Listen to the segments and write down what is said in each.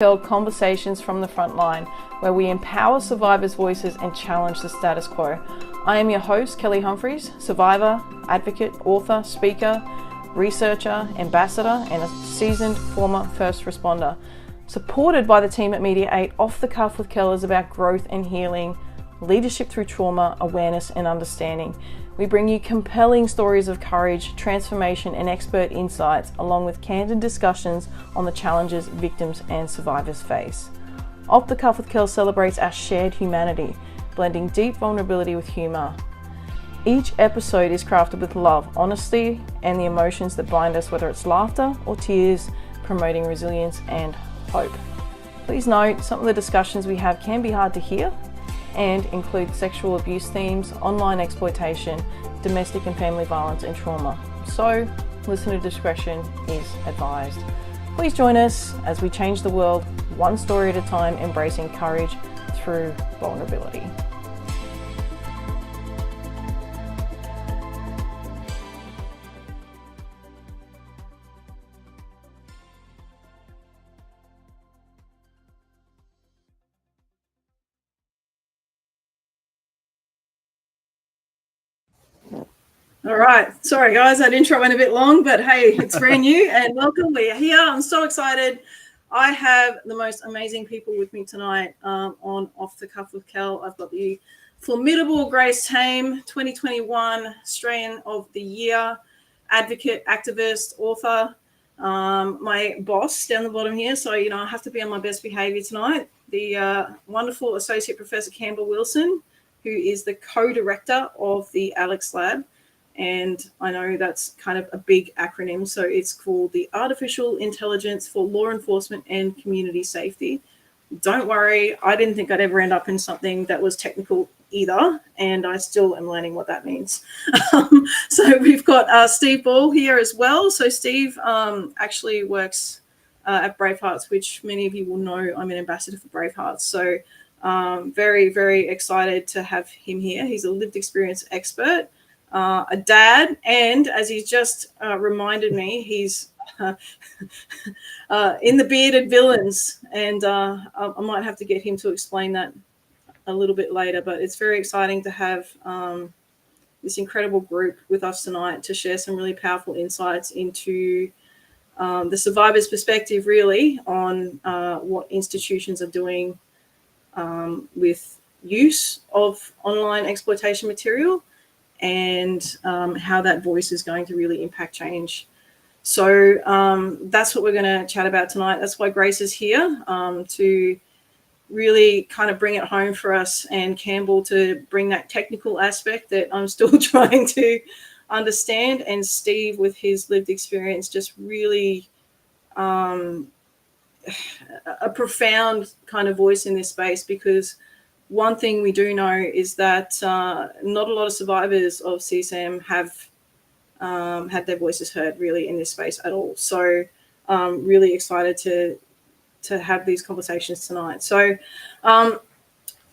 Kel Conversations from the Frontline, where we empower survivors' voices and challenge the status quo. I am your host, Kel Humphries, survivor, advocate, author, speaker, researcher, ambassador, and a seasoned former first responder. Supported by the team at Media 8, Off the Cuff with Kel is about growth and healing, leadership through trauma, awareness, and understanding. We bring you compelling stories of courage, transformation, and expert insights, along with candid discussions on the challenges victims and survivors face. Off the Cuff with Kel celebrates our shared humanity, blending deep vulnerability with humour. Each episode is crafted with love, honesty, and the emotions that bind us, whether it's laughter or tears, promoting resilience and hope. Please note, some of the discussions we have can be hard to hear and include sexual abuse themes, online exploitation, domestic and family violence, and trauma. So, listener discretion is advised. Please join us as we change the world one story at a time, embracing courage through vulnerability. All right. Sorry, guys. That intro went a bit long, but hey, it's brand new and welcome. We are here. I'm so excited. I have the most amazing people with me tonight on Off the Cuff with Kel. I've got the formidable Grace Tame, 2021 Australian of the Year, advocate, activist, author, my boss down the bottom here. So, I have to be on my best behavior tonight. The wonderful Associate Professor Campbell Wilson, who is the co-director of the AiLECS lab. And I know that's kind of a big acronym. So it's called the Artificial Intelligence for Law Enforcement and Community Safety. Don't worry, I didn't think I'd ever end up in something that was technical either. And I still am learning what that means. So we've got Steve Ball here as well. So Steve actually works at Bravehearts, which many of you will know I'm an ambassador for Bravehearts. So very, very excited to have him here. He's a lived experience expert. A dad, and as he's just reminded me, he's in the Bearded Villains, and I might have to get him to explain that a little bit later, but it's very exciting to have this incredible group with us tonight to share some really powerful insights into the survivor's perspective, really, on what institutions are doing with use of online exploitation material, and how that voice is going to really impact change. So that's what we're going to chat about tonight. That's why Grace is here, to really kind of bring it home for us, and Campbell to bring that technical aspect that I'm still trying to understand, and Steve with his lived experience, just really a profound kind of voice in this space, because one thing we do know is that not a lot of survivors of CSAM have had their voices heard really in this space at all. So really excited to have these conversations tonight. So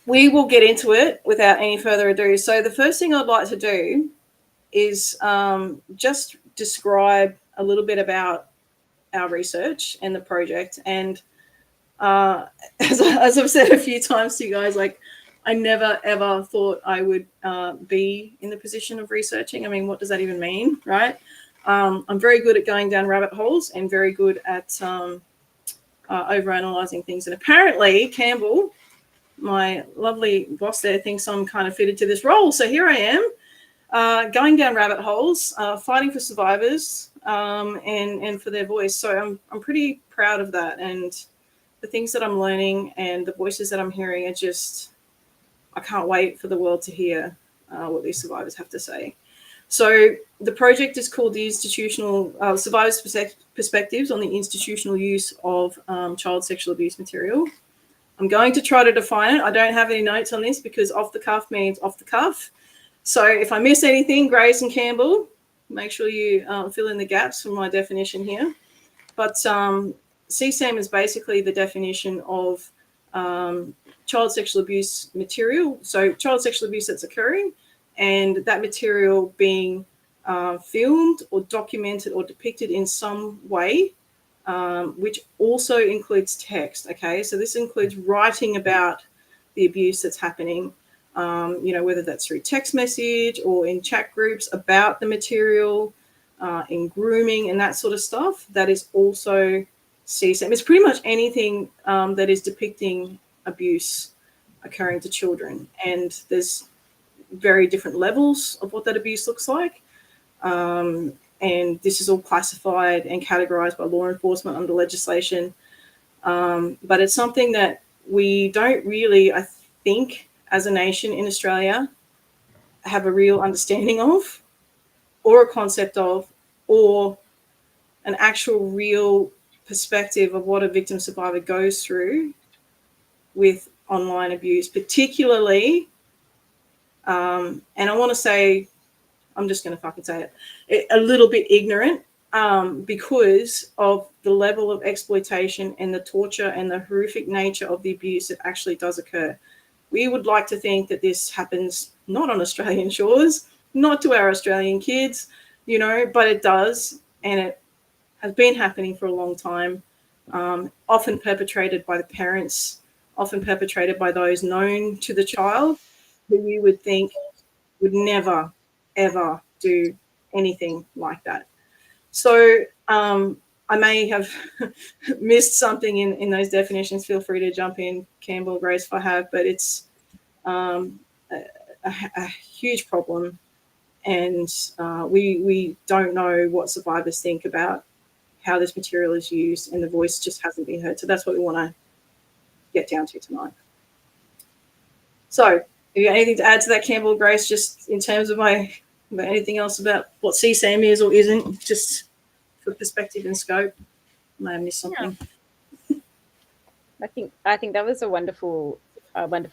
we will get into it without any further ado. So the first thing I'd like to do is just describe a little bit about our research and the project. And as I've said a few times to you guys, like, I never ever thought I would be in the position of researching. I mean, what does that even mean, right? I'm very good at going down rabbit holes and very good at overanalyzing things. And apparently Campbell, my lovely boss there, thinks I'm kind of fitted to this role. So here I am, going down rabbit holes, fighting for survivors and for their voice. So I'm pretty proud of that. And the things that I'm learning and the voices that I'm hearing are just, I can't wait for the world to hear what these survivors have to say. So the project is called the Institutional Survivors' Perspectives on the Institutional Use of Child Sexual Abuse Material. I'm going to try to define it. I don't have any notes on this because off the cuff means off the cuff. So if I miss anything, Grace and Campbell, make sure you fill in the gaps from my definition here. But CSAM is basically the definition of child sexual abuse material. So child sexual abuse that's occurring, and that material being filmed or documented or depicted in some way which also includes text. Okay, so this includes writing about the abuse that's happening, whether that's through text message or in chat groups about the material, in grooming and that sort of stuff. That is also CSAM. It's pretty much anything that is depicting abuse occurring to children, and there's very different levels of what that abuse looks like. And this is all classified and categorized by law enforcement under legislation. But it's something that we don't really, I think, as a nation in Australia, have a real understanding of, or a concept of, or an actual real perspective of what a victim survivor goes through with online abuse, particularly, and I want to say, I'm just going to fucking say it, a little bit ignorant, because of the level of exploitation and the torture and the horrific nature of the abuse that actually does occur. We would like to think that this happens not on Australian shores, not to our Australian kids, but it does, and it has been happening for a long time, often perpetrated by the parents, often perpetrated by those known to the child, who you would think would never, ever do anything like that. So I may have missed something in those definitions. Feel free to jump in, Campbell, Grace, if I have, but it's a huge problem. And we don't know what survivors think about how this material is used, and the voice just hasn't been heard. So that's what we want to get down to tonight. So have you got anything to add to that, Campbell, Grace, just in terms of anything else about what CSAM is or isn't, just for perspective and scope? I may have missed something. Yeah. I think that was a wonderful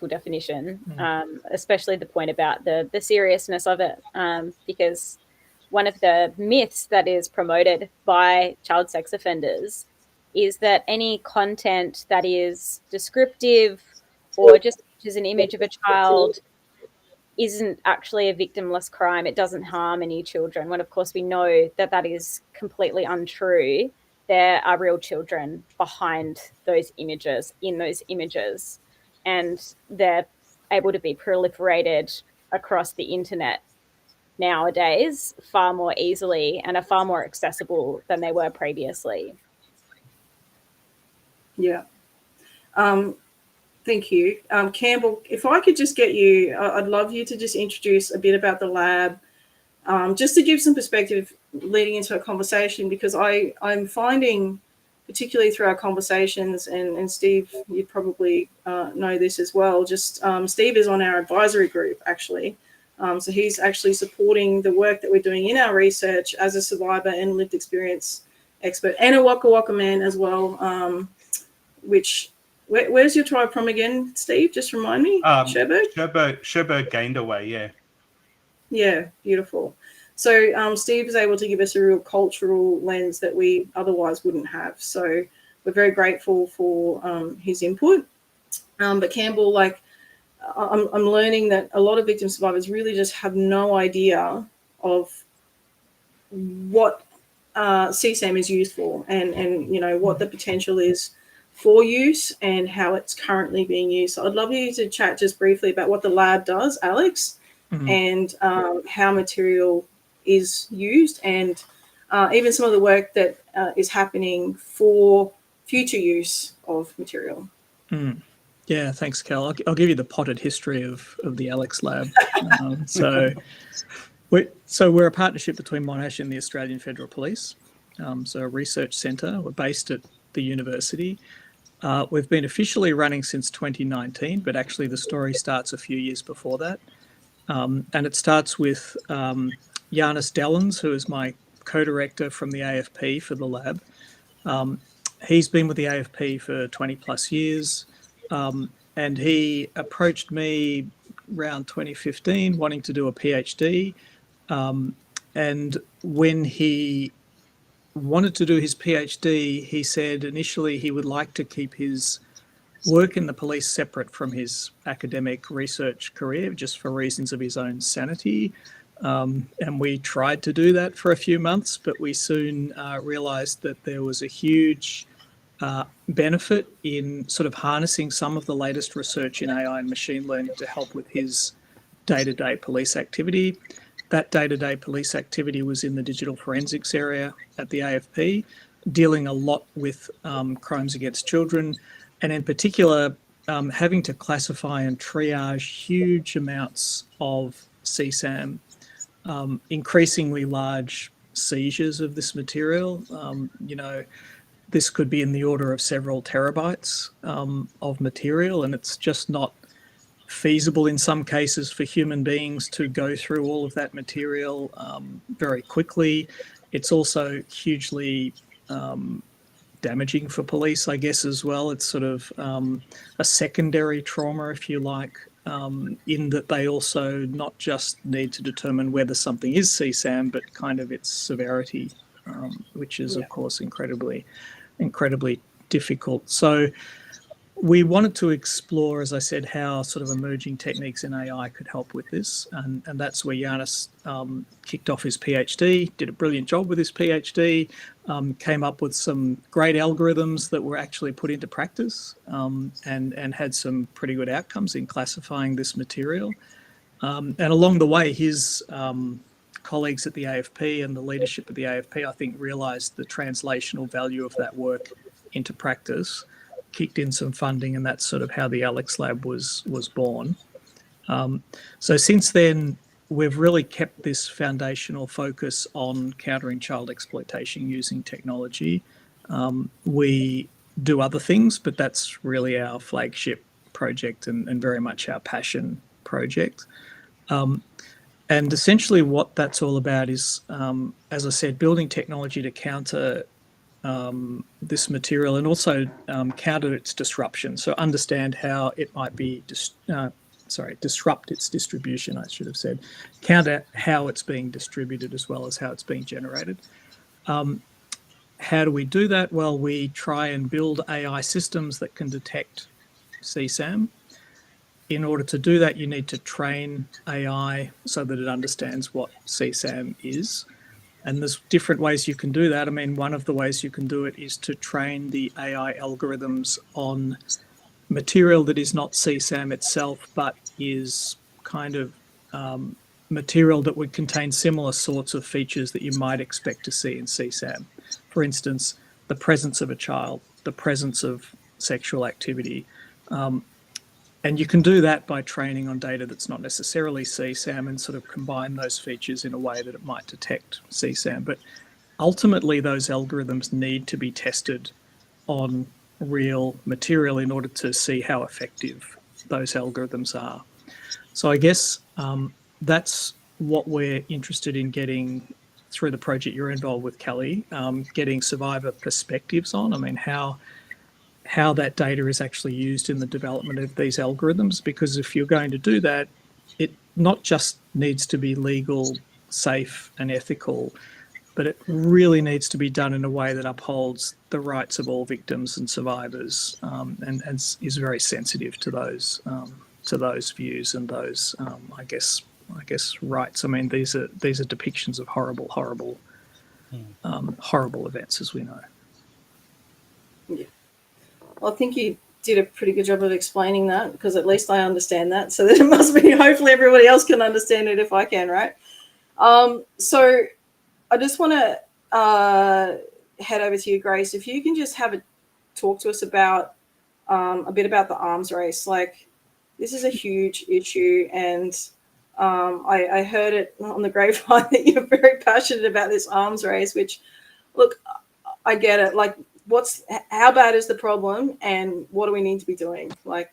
definition, especially the point about the seriousness of it, because one of the myths that is promoted by child sex offenders is that any content that is descriptive or just is an image of a child isn't actually a victimless crime. It doesn't harm any children, when of course we know that is completely untrue. There are real children behind those images, in those images, and they're able to be proliferated across the internet nowadays far more easily and are far more accessible than they were previously. Yeah. Thank you. Campbell, if I could just get you, I'd love you to just introduce a bit about the lab, just to give some perspective leading into a conversation, because I'm finding, particularly through our conversations, and Steve, you probably know this as well, just Steve is on our advisory group, actually. So he's actually supporting the work that we're doing in our research as a survivor and lived experience expert, and a Waka Waka man as well, which... Where's your tribe from again, Steve? Just remind me. Sherbrooke? Sherbrooke Gainderway, yeah. Yeah, beautiful. So Steve is able to give us a real cultural lens that we otherwise wouldn't have. So we're very grateful for his input. But Campbell, I'm learning that a lot of victim survivors really just have no idea of what CSAM is used for, and what the potential is for use and how it's currently being used. So I'd love you to chat just briefly about what the lab does, Alex, and how material is used, and even some of the work that is happening for future use of material. Yeah, thanks, Kel. I'll give you the potted history of the AiLECS lab. We're a partnership between Monash and the Australian Federal Police. So a research centre. We're based at the university. We've been officially running since 2019, but actually the story starts a few years before that. And it starts with Giannis Dellens, who is my co-director from the AFP for the lab. He's been with the AFP for 20 plus years, and he approached me around 2015 wanting to do a PhD. And when he wanted to do his PhD, he said initially he would like to keep his work in the police separate from his academic research career, just for reasons of his own sanity. And we tried to do that for a few months, but we soon realized that there was a huge benefit in sort of harnessing some of the latest research in AI and machine learning to help with his day-to-day police activity. That day-to-day police activity was in the digital forensics area at the AFP, dealing a lot with crimes against children, and in particular, having to classify and triage huge amounts of CSAM, increasingly large seizures of this material. This could be in the order of several terabytes of material, and it's just not feasible in some cases for human beings to go through all of that material very quickly. It's also hugely damaging for police, I guess, as well. It's sort of a secondary trauma, if you like, in that they also not just need to determine whether something is CSAM, but kind of its severity, which is, of course, incredibly difficult. So we wanted to explore, as I said, how sort of emerging techniques in AI could help with this. And that's where Giannis kicked off his PhD, did a brilliant job with his PhD, came up with some great algorithms that were actually put into practice and had some pretty good outcomes in classifying this material. And along the way, his colleagues at the AFP and the leadership of the AFP, I think, realised the translational value of that work into practice, kicked in some funding, and that's sort of how the AiLECS lab was born. So since then, we've really kept this foundational focus on countering child exploitation using technology. We do other things, but that's really our flagship project and very much our passion project. And essentially what that's all about is, as I said, building technology to counter this material and also counter its disruption. So understand how it might be, disrupt its distribution, I should have said. Counter how it's being distributed as well as how it's being generated. How do we do that? Well, we try and build AI systems that can detect CSAM. In order to do that, you need to train AI so that it understands what CSAM is. And there's different ways you can do that. I mean, one of the ways you can do it is to train the AI algorithms on material that is not CSAM itself, but is kind of material that would contain similar sorts of features that you might expect to see in CSAM. For instance, the presence of a child, the presence of sexual activity. And you can do that by training on data that's not necessarily CSAM and sort of combine those features in a way that it might detect CSAM. But ultimately, those algorithms need to be tested on real material in order to see how effective those algorithms are. So I guess that's what we're interested in getting through the project you're involved with, Kelly, getting survivor perspectives on. I mean, how that data is actually used in the development of these algorithms, because if you're going to do that, it not just needs to be legal, safe and ethical, but it really needs to be done in a way that upholds the rights of all victims and survivors, and is very sensitive to those views and those, I guess rights. I mean, these are depictions of horrible events, as we know. Yeah. Well, I think you did a pretty good job of explaining that, because at least I understand that. So that it must be, hopefully everybody else can understand it if I can, right? So I just want to head over to you, Grace. If you can just talk to us about a bit about the arms race. Like, this is a huge issue, and I heard it on the grapevine that you're very passionate about this arms race, which, look, I get it. Like, how bad is the problem, and what do we need to be doing? Like,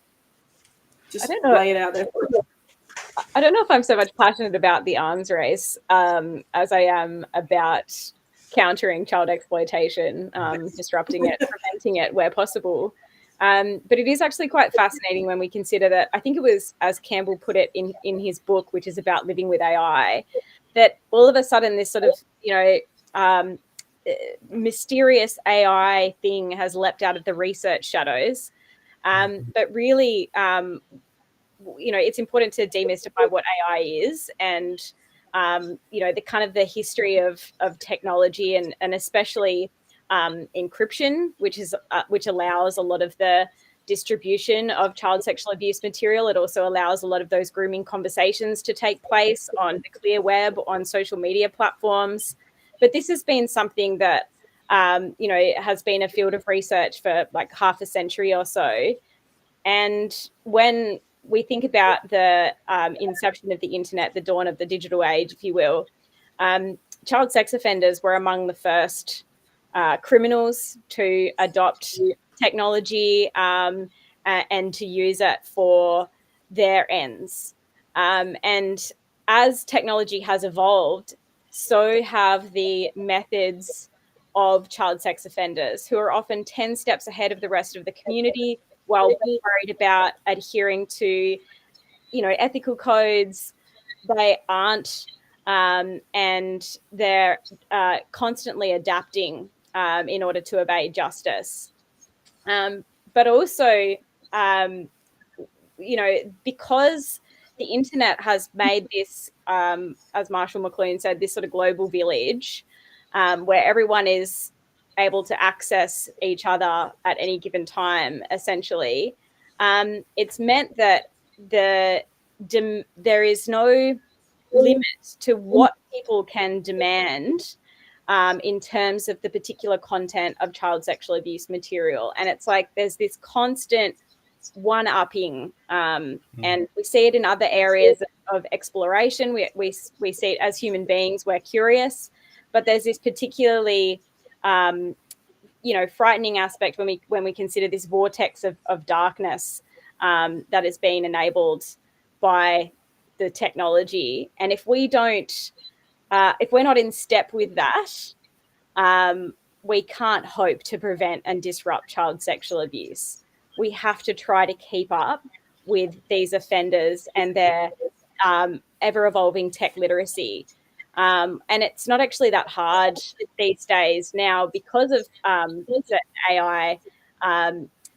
just lay it out there. I don't know if I'm so much passionate about the arms race as I am about countering child exploitation, disrupting it, preventing it where possible. But it is actually quite fascinating when we consider that, I think it was, as Campbell put it in his book, which is about living with AI, that all of a sudden this sort of, mysterious AI thing has leapt out of the research shadows. But really, it's important to demystify what AI is and the kind of the history of technology and especially encryption, which allows a lot of the distribution of child sexual abuse material. It also allows a lot of those grooming conversations to take place on the clear web, on social media platforms. But this has been something that, has been a field of research for like half a century or so. And when we think about the inception of the internet, the dawn of the digital age, if you will, child sex offenders were among the first criminals to adopt technology and to use it for their ends. And as technology has evolved, so have the methods of child sex offenders, who are often 10 steps ahead of the rest of the community, while we're worried about adhering to, ethical codes. They aren't, and they're constantly adapting in order to obey justice. But also, because the internet has made this, as Marshall McLuhan said, this sort of global village where everyone is able to access each other at any given time, essentially, it's meant that there is no limit to what people can demand in terms of the particular content of child sexual abuse material. And it's like there's this constant one-upping, and we see it in other areas of exploration. We see it as human beings. We're curious, but there's this particularly frightening aspect when we consider this vortex of darkness that is being enabled by the technology. And if we don't, if we're not in step with that, we can't hope to prevent and disrupt child sexual abuse. We have to try to keep up with these offenders and their ever-evolving tech literacy. And it's not actually that hard these days now because of the AI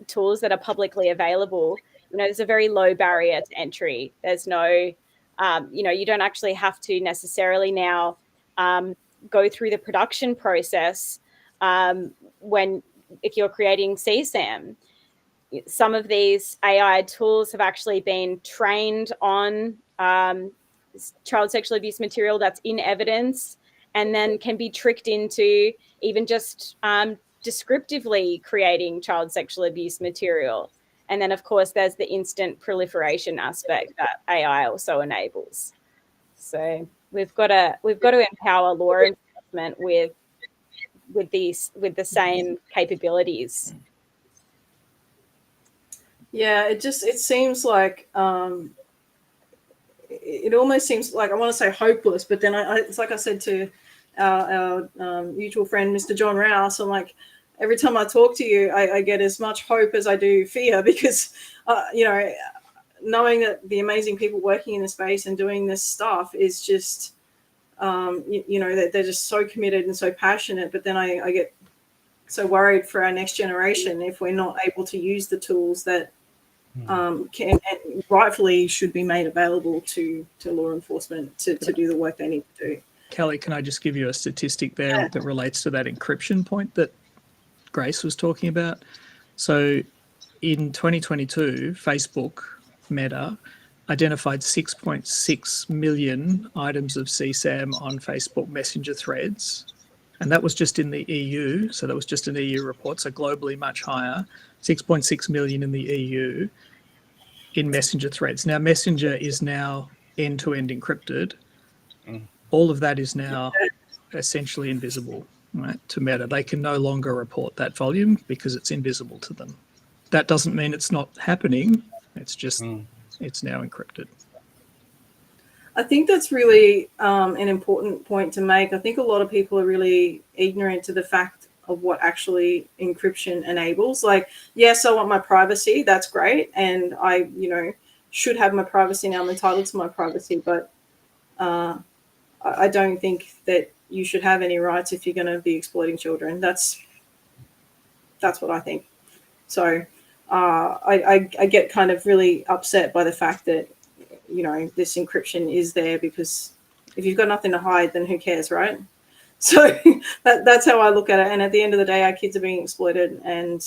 tools that are publicly available. There's a very low barrier to entry. There's no, you don't actually have to necessarily now go through the production process if you're creating CSAM. Some of these AI tools have actually been trained on child sexual abuse material that's in evidence, and then can be tricked into even just descriptively creating child sexual abuse material. And then, of course, there's the instant proliferation aspect that AI also enables. So we've got to empower law enforcement with the same capabilities. Yeah, it seems like it almost seems like, I want to say hopeless, but then it's like I said to our mutual friend, Mr. John Rouse, I'm like, every time I talk to you, I get as much hope as I do fear, because, knowing that the amazing people working in the space and doing this stuff is just, that they're just so committed and so passionate. But then I get so worried for our next generation if we're not able to use the tools that can and rightfully should be made available to law enforcement to do the work they need to do. Kelly, can I just give you a statistic there that relates to that encryption point that Grace was talking about? So in 2022, Facebook, Meta, identified 6.6 million items of CSAM on Facebook Messenger threads. And that was just in the EU. So that was just an EU report. So globally much higher, 6.6 million in the EU in Messenger threads. Now, Messenger is now end-to-end encrypted. All of that is now essentially invisible, right, to Meta. They can no longer report that volume because it's invisible to them. That doesn't mean it's not happening. It's just it's now encrypted. I think that's really an important point to make. I think a lot of people are really ignorant to the fact of what actually encryption enables. Like, yes, I want my privacy. That's great. And I, should have my privacy now. I'm entitled to my privacy. But I don't think that you should have any rights if you're going to be exploiting children. That's what I think. So I get kind of really upset by the fact that, this encryption is there, because if you've got nothing to hide, then who cares, right? So that's how I look at it. And at the end of the day, our kids are being exploited, and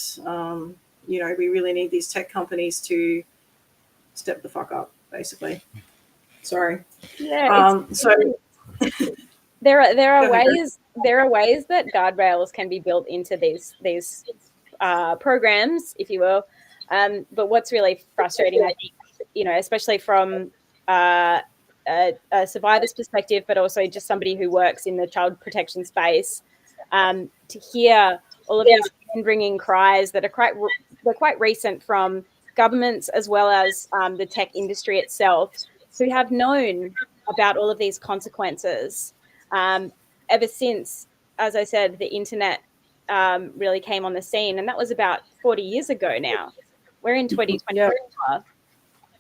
we really need these tech companies to step the fuck up, basically. Sorry. Yeah. There are ways that guardrails can be built into these programs, if you will. But what's really frustrating, I think, especially from a survivor's perspective, but also just somebody who works in the child protection space, to hear all of these bringing cries that are quite recent from governments as well as the tech industry itself, who have known about all of these consequences ever since, as I said, the internet really came on the scene, and that was about 40 years ago now. We're in 2024,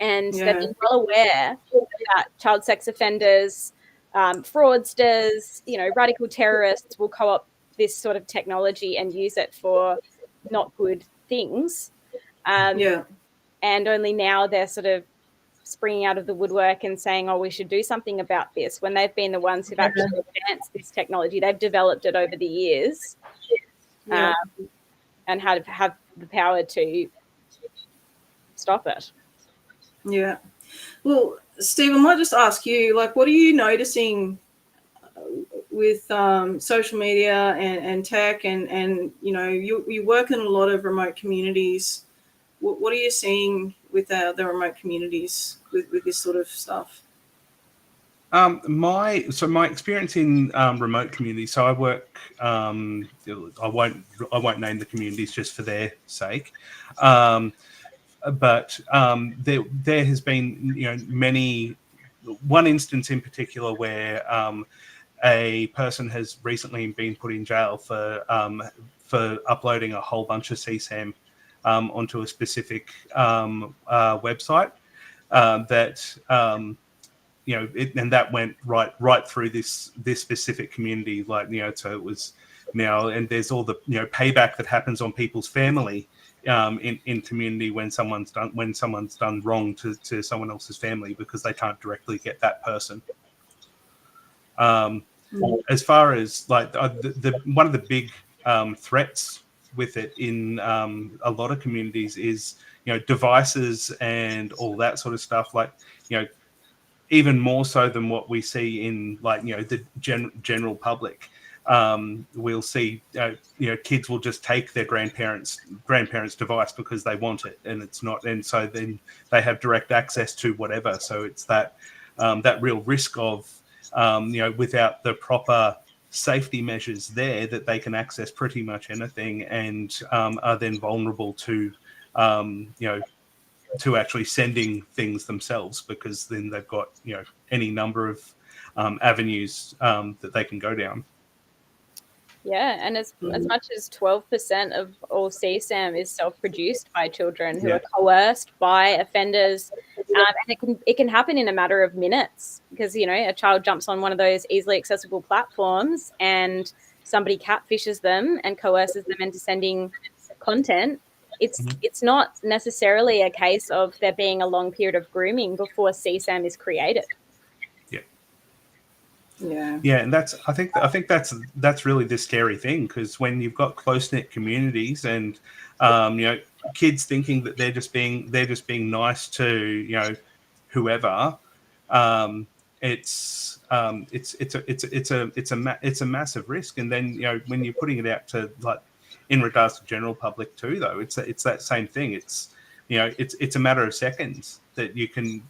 and they've been well aware that child sex offenders, fraudsters, radical terrorists will co-opt this sort of technology and use it for not good things. And only now they're sort of springing out of the woodwork and saying, we should do something about this, when they've been the ones who've actually advanced this technology. They've developed it over the years and have the power to stop it. Yeah. Well, Steve, I might just ask you, what are you noticing with social media and tech and you work in a lot of remote communities. What are you seeing with the remote communities with this sort of stuff? My experience in remote communities. So I work. I won't name the communities just for their sake. But there has been one instance in particular where a person has recently been put in jail for uploading a whole bunch of CSAM onto a specific website that and that went right through this specific community, so it was now, and there's all the payback that happens on people's family in community when someone's done wrong to someone else's family because they can't directly get that person. As far as the one of the big threats with it in a lot of communities is devices and all that sort of stuff, even more so than what we see in the general public. We'll see kids will just take their grandparents' device because they want it, and it's not, and so then they have direct access to whatever. So it's that real risk of without the proper safety measures there, that they can access pretty much anything and are then vulnerable to to actually sending things themselves, because then they've got any number of avenues that they can go down. Yeah, and as much as 12% of all CSAM is self-produced by children who are coerced by offenders, and it can happen in a matter of minutes, because a child jumps on one of those easily accessible platforms and somebody catfishes them and coerces them into sending content. It's not necessarily a case of there being a long period of grooming before CSAM is created. Yeah, and I think that's really the scary thing, because when you've got close-knit communities and kids thinking that they're just being nice to whoever, it's a massive risk. And then when you're putting it out to in regards to general public too, though, it's that same thing. It's it's a matter of seconds that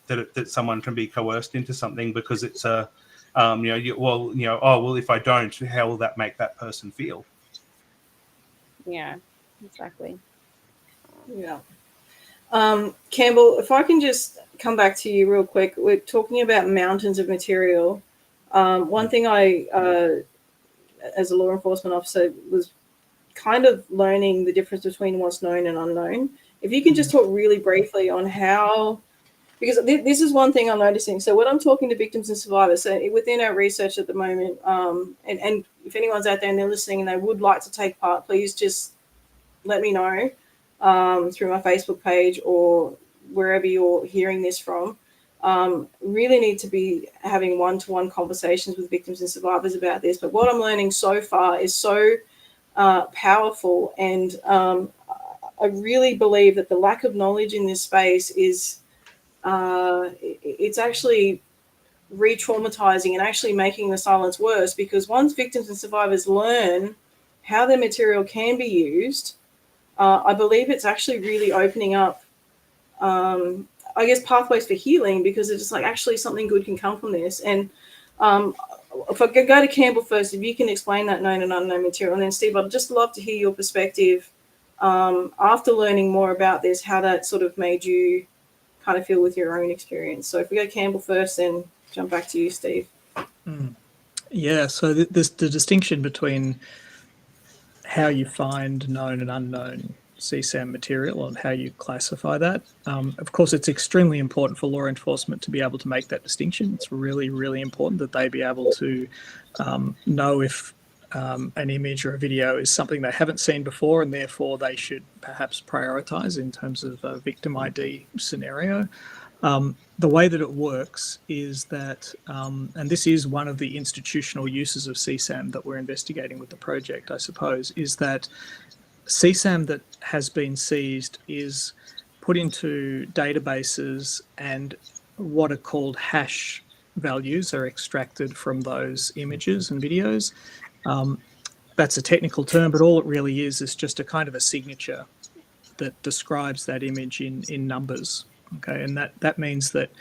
that someone can be coerced into something because it's a if I don't, how will that make that person feel? Yeah, exactly. Yeah. Campbell, if I can just come back to you real quick. We're talking about mountains of material. One thing I, as a law enforcement officer, was kind of learning the difference between what's known and unknown. If you can just talk really briefly on how, because this is one thing I'm noticing. So when I'm talking to victims and survivors, so within our research at the moment, and if anyone's out there and they're listening and they would like to take part, please just let me know through my Facebook page or wherever you're hearing this from. really need to be having one-to-one conversations with victims and survivors about this. But what I'm learning so far is so powerful, and I really believe that the lack of knowledge in this space is it's actually re-traumatizing and actually making the silence worse, because once victims and survivors learn how their material can be used, I believe it's actually really opening up I guess pathways for healing, because it's just like actually something good can come from this. And if I could go to Campbell first, if you can explain that known and unknown material, and then Steve, I'd just love to hear your perspective after learning more about this, how that sort of made you kind of feel with your own experience. So if we go Campbell first, then jump back to you, Steve. Yeah, so the distinction between how you find known and unknown CSAM material and how you classify that. Of course, it's extremely important for law enforcement to be able to make that distinction. It's really, really important that they be able to know if an image or a video is something they haven't seen before, and therefore they should perhaps prioritize in terms of a victim ID scenario. The way that it works is that, and this is one of the institutional uses of CSAM that we're investigating with the project, I suppose, is that CSAM that has been seized is put into databases, and what are called hash values are extracted from those images and videos. That's a technical term, but all it really is just a kind of a signature that describes that image in numbers. Okay, and that means that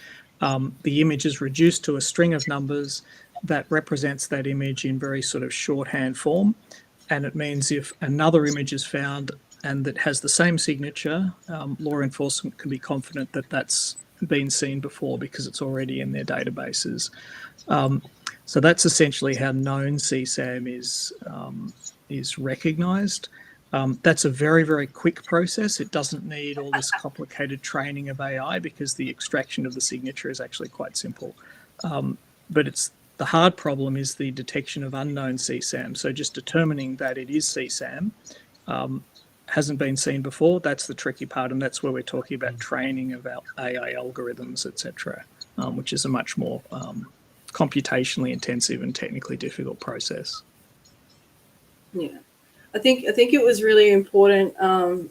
the image is reduced to a string of numbers that represents that image in very sort of shorthand form. And it means if another image is found and that has the same signature, law enforcement can be confident that that's been seen before because it's already in their databases. So that's essentially how known CSAM is recognised. That's a very, very quick process. It doesn't need all this complicated training of AI because the extraction of the signature is actually quite simple. But the hard problem is the detection of unknown CSAM. So just determining that it is CSAM hasn't been seen before. That's the tricky part, and that's where we're talking about training of our AI algorithms, etc., which is a much more computationally intensive and technically difficult process. Yeah, I think it was really important, and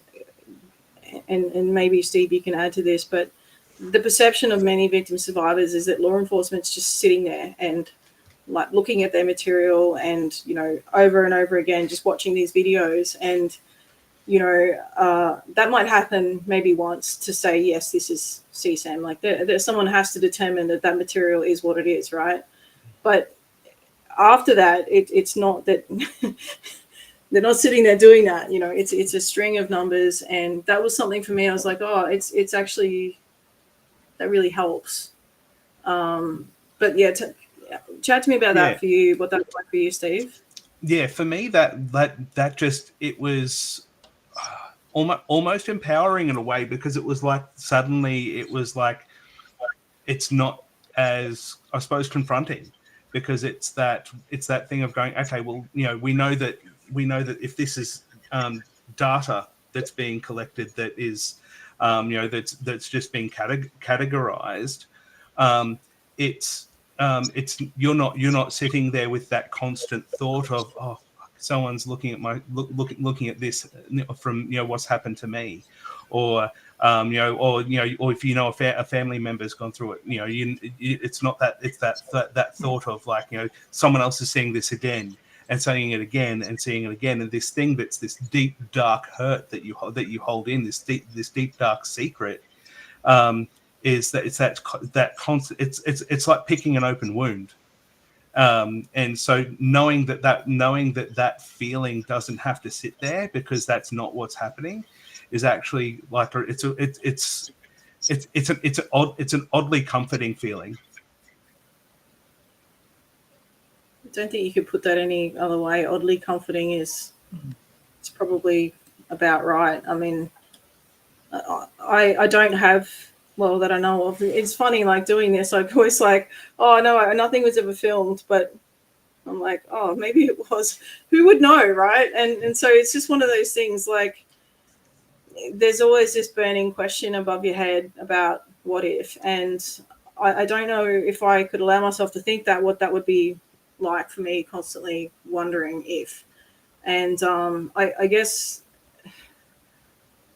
maybe Steve, you can add to this, but the perception of many victim survivors is that law enforcement's just sitting there and like looking at their material and, you know, over and over again, just watching these videos. And, you know, that might happen maybe once to say, yes, this is CSAM. Like someone has to determine that material is what it is, right? But after that, it's not that they're not sitting there doing that. You know, it's a string of numbers. And that was something for me. I was like, oh, it's actually, that really helps. But yeah, chat to me about that for you, what that's like for you, Steve. Yeah, for me, that just, it was almost empowering in a way, because it was like suddenly it was like it's not as, I suppose, confronting, because it's that thing of going, okay, well, you know, we know that if this is data that's being collected that is you know, that's just being categorized, it's you're not sitting there with that constant thought of, oh, someone's looking at looking at this from, you know, what's happened to me, or you know, or if you know a family member's gone through it, you know, it's not that, it's that thought of like, you know, someone else is seeing this again and saying it again and seeing it again, and this thing that's this deep dark hurt that you hold in, this deep dark secret, is that it's that constant, it's like picking an open wound, and so knowing that feeling doesn't have to sit there, because that's not what's happening, is actually like it's an oddly comforting feeling. I don't think you could put that any other way. Oddly comforting is, it's probably about right. I mean, I don't have, well, that I know of. It's funny, like doing this, I'm always like, oh no, nothing was ever filmed, but I'm like, oh, maybe it was. Who would know, right? And so it's just one of those things, like there's always this burning question above your head about what if. And I don't know if I could allow myself to think that, what that would be like for me, constantly wondering if. And I guess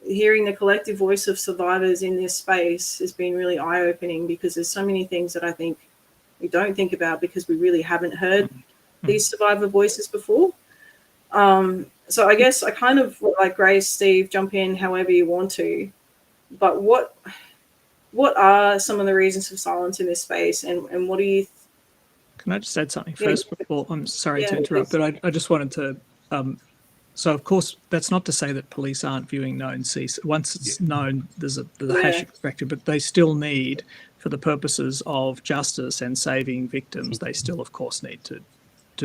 hearing the collective voice of survivors in this space has been really eye-opening, because there's so many things that I think we don't think about because we really haven't heard these survivor voices before. So I guess I kind of, like Grace, Steve, jump in however you want to, but what are some of the reasons for silence in this space, and what do you Can I just add something first before? I'm sorry to interrupt, but I just wanted to. So, of course, that's not to say that police aren't viewing known CSAM. Once it's known, there's a hash perspective, but they still need, for the purposes of justice and saving victims, they still, of course, need to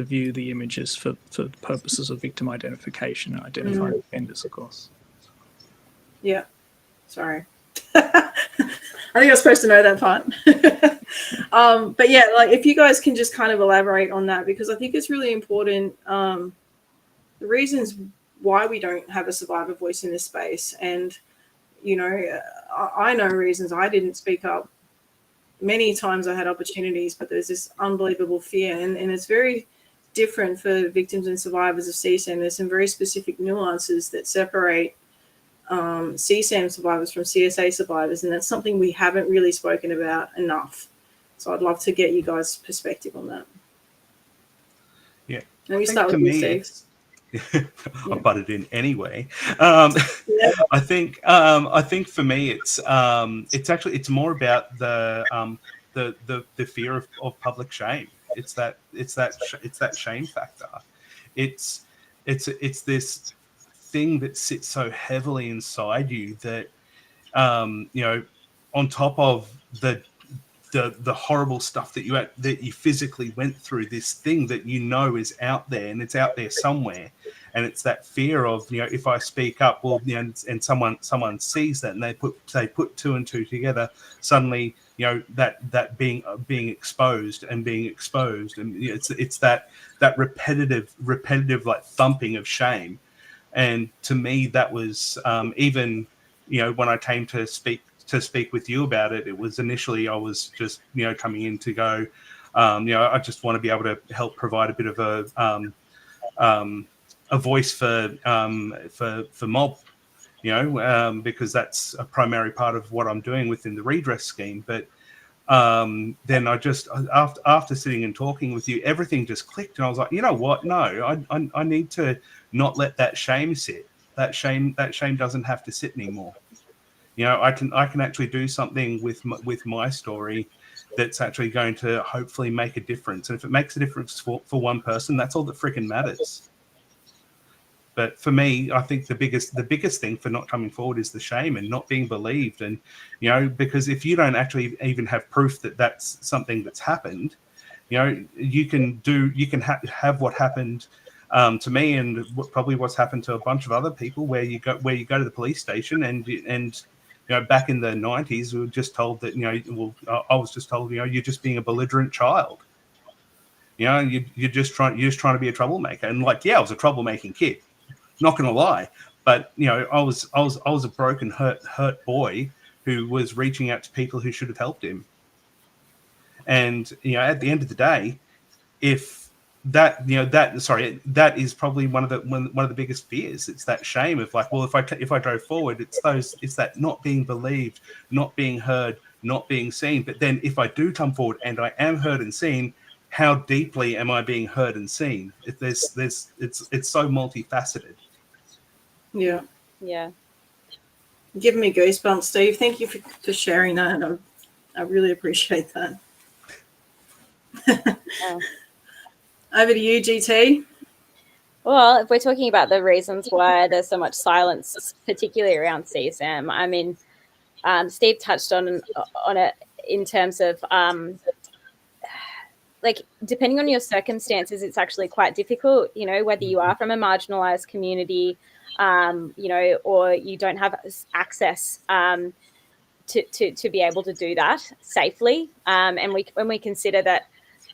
view the images for purposes of victim identification and identifying offenders, of course. Yeah, sorry. I think I was supposed to know that part. But yeah, like if you guys can just kind of elaborate on that, because I think it's really important. The reasons why we don't have a survivor voice in this space. And, you know, I know reasons I didn't speak up. Many times I had opportunities, but there's this unbelievable fear. And it's very different for victims and survivors of CSAM. There's some very specific nuances that separate CSAM survivors from CSA survivors. And that's something we haven't really spoken about enough. So I'd love to get you guys' perspective on that. Yeah. Let me start with you, Steve. I butted in anyway. I think for me it's more about the fear of public shame. It's that shame factor. It's this thing that sits so heavily inside you that you know, on top of the horrible stuff that you physically went through, this thing that you know is out there, and it's out there somewhere, and it's that fear of, you know, if I speak up, well, you know, and someone sees that and they put two and two together, suddenly, you know, that being exposed, and you know, it's that repetitive like thumping of shame. And to me, that was even, you know, when I came to speak with you about it, it was initially I was just, you know, coming in to go, you know, I just want to be able to help provide a bit of a voice for mob, you know, because that's a primary part of what I'm doing within the redress scheme. But then I just, after sitting and talking with you, everything just clicked, and I was like, you know what? No, I need to not let that shame sit. That shame doesn't have to sit anymore. You know, I can actually do something with my story that's actually going to hopefully make a difference. And if it makes a difference for one person, that's all that freaking matters. But for me, I think the biggest thing for not coming forward is the shame and not being believed. And, you know, because if you don't actually even have proof that that's something that's happened, you know, you can have what happened to me, and probably what's happened to a bunch of other people, where you go to the police station and you know, back in the 90s, we were just told that, you know, well, I was just told, you know, you're just being a belligerent child. You know, you're just trying to be a troublemaker. And like, yeah, I was a troublemaking kid, not going to lie. But, you know, I was a broken, hurt boy who was reaching out to people who should have helped him. And, you know, at the end of the day, if that is probably one of the biggest fears. It's that shame of like, well, if I go forward, it's that not being believed, not being heard, not being seen. But then if I do come forward and I am heard and seen, how deeply am I being heard and seen? It's so multifaceted. Yeah. Yeah. Giving me goosebumps, Steve. Thank you for sharing that. I really appreciate that. Yeah. Over to you, GT. Well, if we're talking about the reasons why there's so much silence, particularly around CSAM, I mean, Steve touched on it in terms of like, depending on your circumstances, it's actually quite difficult, you know, whether you are from a marginalized community, you know, or you don't have access to be able to do that safely. And when we consider that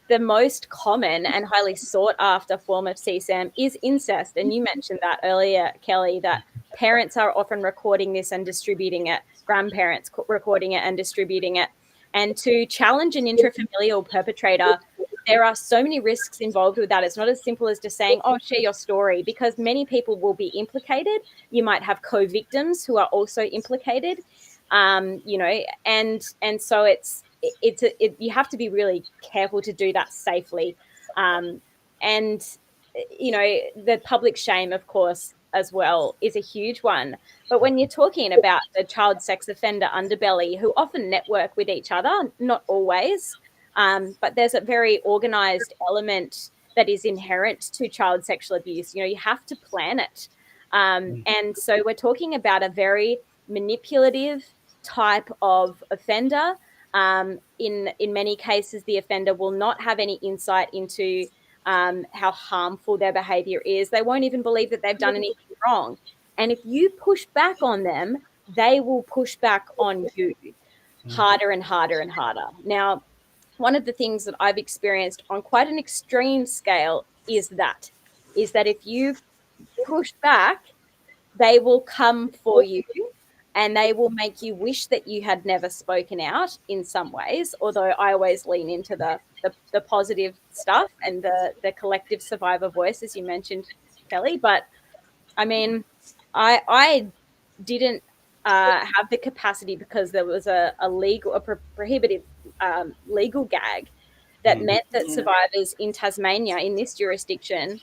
the most common and highly sought after form of CSAM is incest. And you mentioned that earlier, Kelly, that parents are often recording this and distributing it, grandparents recording it and distributing it. And to challenge an intrafamilial perpetrator, there are so many risks involved with that. It's not as simple as just saying, oh, share your story, because many people will be implicated. You might have co-victims who are also implicated, you know, and so you have to be really careful to do that safely. And, you know, the public shame, of course, as well, is a huge one. But when you're talking about the child sex offender underbelly, who often network with each other, not always, but there's a very organized element that is inherent to child sexual abuse. You know, you have to plan it. And so we're talking about a very manipulative type of offender. In many cases, the offender will not have any insight into how harmful their behavior is. They won't even believe that they've done anything wrong. And if you push back on them, they will push back on you harder and harder and harder. Now, one of the things that I've experienced on quite an extreme scale is that if you push back, they will come for you, and they will make you wish that you had never spoken out in some ways, although I always lean into the positive stuff and the collective survivor voice, as you mentioned, Kelly. But I mean, I didn't have the capacity, because there was a prohibitive legal gag that meant that survivors in Tasmania, in this jurisdiction,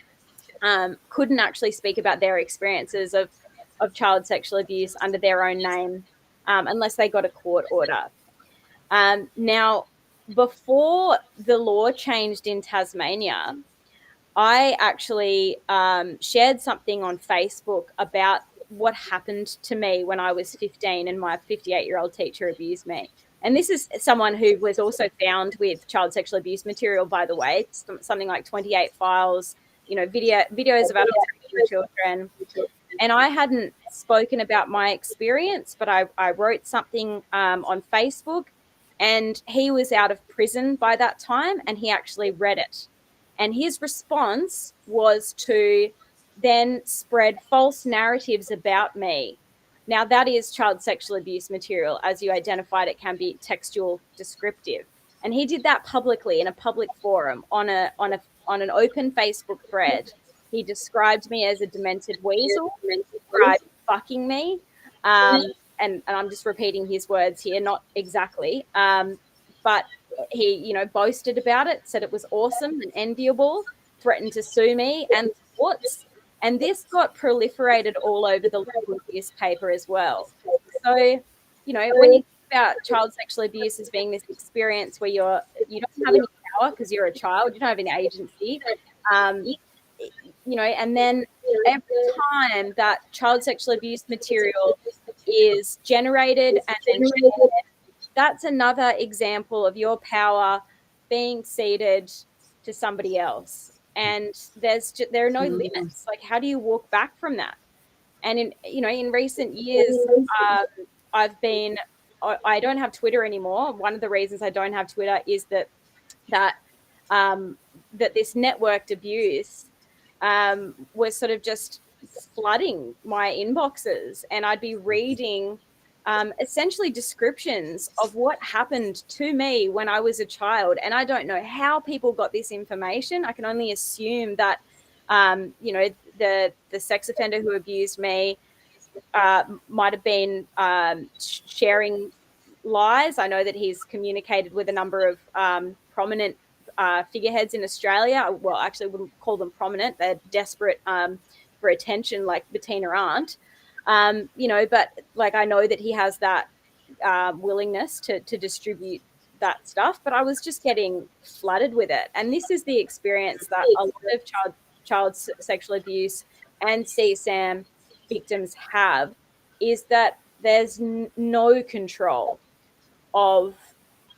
couldn't actually speak about their experiences of child sexual abuse under their own name unless they got a court order. Now, before the law changed in Tasmania, I actually shared something on Facebook about what happened to me when I was 15 and my 58-year-old teacher abused me. And this is someone who was also found with child sexual abuse material, by the way, something like 28 files, you know, videos of adult children. And I hadn't spoken about my experience, but I wrote something on Facebook, and he was out of prison by that time, and he actually read it. And his response was to then spread false narratives about me. Now, that is child sexual abuse material. As you identified, it can be textual descriptive. And he did that publicly in a public forum on an open Facebook thread. He described me as a demented weasel, described fucking me. And I'm just repeating his words here, not exactly. But he, you know, boasted about it, said it was awesome and enviable, threatened to sue me and courts. And this got proliferated all over the local newspaper as well. So, you know, when you think about child sexual abuse as being this experience where you don't have any power because you're a child, you don't have any agency, you know, and then every time that child sexual abuse material is generated and then shared, that's another example of your power being ceded to somebody else. And there are no limits. Like, how do you walk back from that? And in recent years, I don't have Twitter anymore. One of the reasons I don't have Twitter is that this networked abuse was sort of just flooding my inboxes, and I'd be reading essentially descriptions of what happened to me when I was a child. And I don't know how people got this information. I can only assume that, you know, the sex offender who abused me might have been sharing lies. I know that he's communicated with a number of prominent figureheads in Australia. Well, actually, I wouldn't call them prominent. They're desperate for attention, like Bettina Arndt. You know, but like, I know that he has that willingness to distribute that stuff, but I was just getting flooded with it. And this is the experience that a lot of child sexual abuse and CSAM victims have, is that there's no control over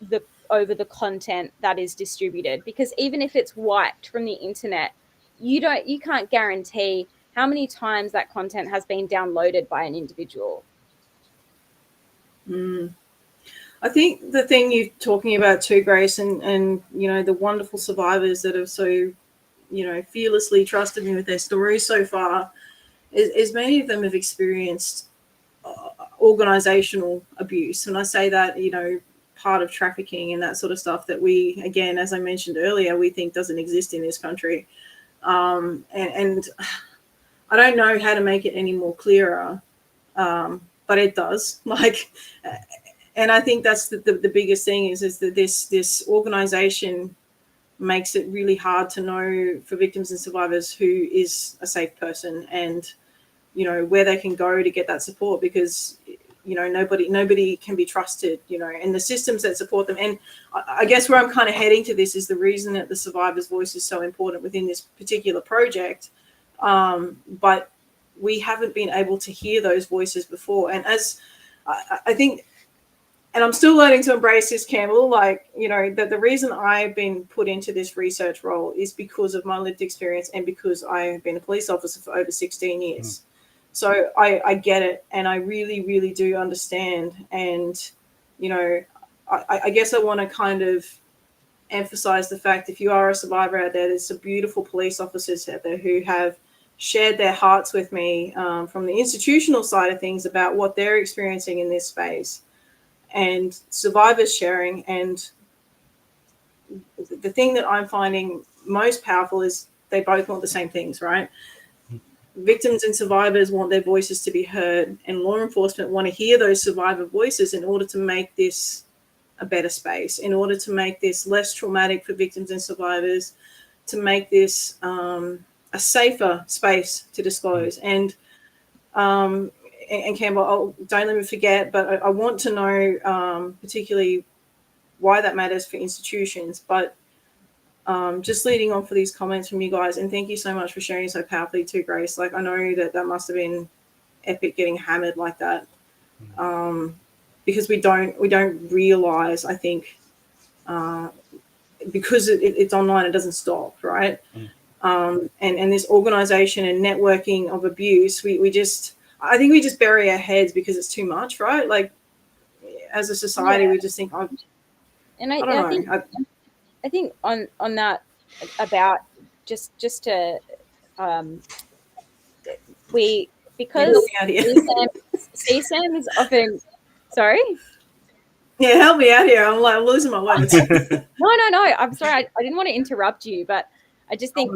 the content that is distributed, because even if it's wiped from the internet, you can't guarantee how many times that content has been downloaded by an individual. I think the thing you're talking about too, Grace, and you know, the wonderful survivors that have so, you know, fearlessly trusted me with their stories so far, is many of them have experienced organizational abuse. When I say that, you know, part of trafficking and that sort of stuff that we, again, as I mentioned earlier, we think doesn't exist in this country. And I don't know how to make it any more clearer, but it does. And I think that's the biggest thing is that this organization makes it really hard to know for victims and survivors who is a safe person and, where they can go to get that support, because, nobody can be trusted, and the systems that support them. And I guess where I'm kind of heading to this is the reason that the survivor's voice is so important within this particular project. But we haven't been able to hear those voices before. And as I think, and I'm still learning to embrace this, Campbell, that the reason I've been put into this research role is because of my lived experience and because I have been a police officer for over 16 years. So I get it, and I really, really do understand. And, I guess I want to kind of emphasize the fact, if you are a survivor out there, there's some beautiful police officers out there who have shared their hearts with me from the institutional side of things about what they're experiencing in this space, and survivors sharing. And the thing that I'm finding most powerful is they both want the same things, right? Victims and survivors want their voices to be heard, and law enforcement want to hear those survivor voices in order to make this a better space, in order to make this less traumatic for victims and survivors, to make this a safer space to disclose. And Campbell, don't let me forget, but I want to know particularly why that matters for institutions. But just leading on for these comments from you guys, and thank you so much for sharing so powerfully too, Grace. I know that must have been epic getting hammered like that, because we don't realize, I think, because it's online, it doesn't stop, right? And this organization and networking of abuse, I think we just bury our heads because it's too much, right? As a society, we just think, I think on that, about just to because CSAM is often, sorry. Yeah, help me out here. I'm losing my words. No. I'm sorry. I didn't want to interrupt you, but I just think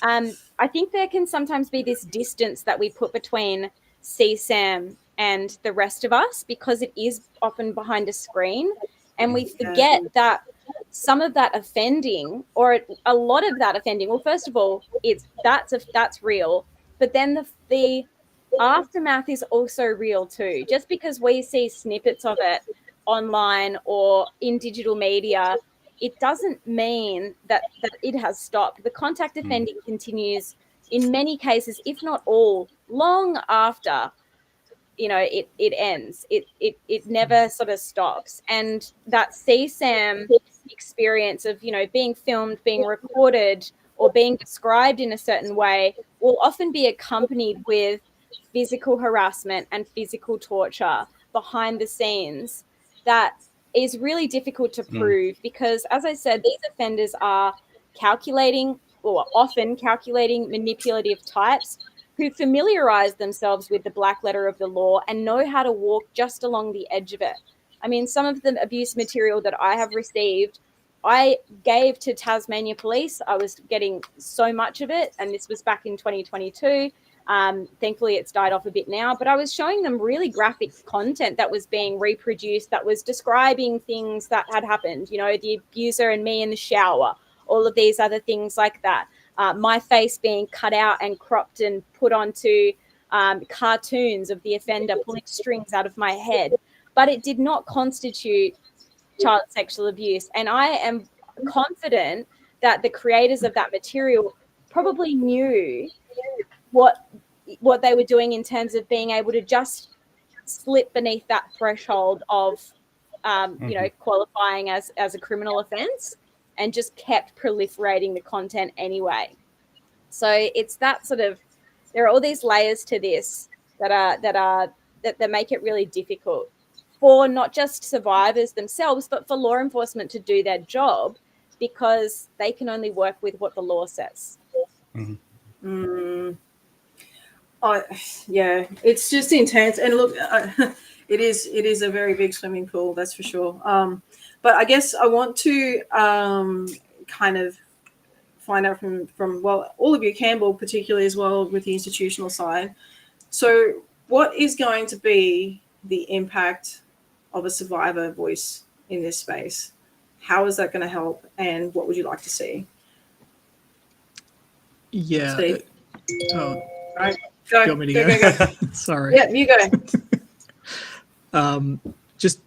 I think there can sometimes be this distance that we put between CSAM and the rest of us, because it is often behind a screen, and we forget that some of that offending, or a lot of that offending, well, first of all, that's real, but then the aftermath is also real too. Just because we see snippets of it online or in digital media, it doesn't mean that it has stopped. The contact offending continues in many cases, if not all, long after it ends. It never sort of stops. And that CSAM experience of being filmed, being recorded, or being described in a certain way will often be accompanied with physical harassment and physical torture behind the scenes that is really difficult to prove, because, as I said, these offenders are often calculating, manipulative types who familiarize themselves with the black letter of the law and know how to walk just along the edge of it. I mean, some of the abuse material that I have received, I gave to Tasmania Police. I was getting so much of it, and this was back in 2022. Thankfully, it's died off a bit now, but I was showing them really graphic content that was being reproduced, that was describing things that had happened, the abuser and me in the shower, all of these other things like that. My face being cut out and cropped and put onto cartoons of the offender pulling strings out of my head. But it did not constitute child sexual abuse. And I am confident that the creators of that material probably knew what they were doing in terms of being able to just slip beneath that threshold of, qualifying as a criminal offence, and just kept proliferating the content anyway. So it's that sort of, there are all these layers to this that make it really difficult for not just survivors themselves, but for law enforcement to do their job, because they can only work with what the law says. Yeah, it's just intense. And look, It is a very big swimming pool, that's for sure. But I guess I want to kind of find out from well, all of you, Campbell particularly as well with the institutional side. So what is going to be the impact of a survivor voice in this space? How is that going to help, and what would you like to see? Yeah. Steve? Oh, All right, go. do you want me to Go. Sorry. Yeah, you go. Just,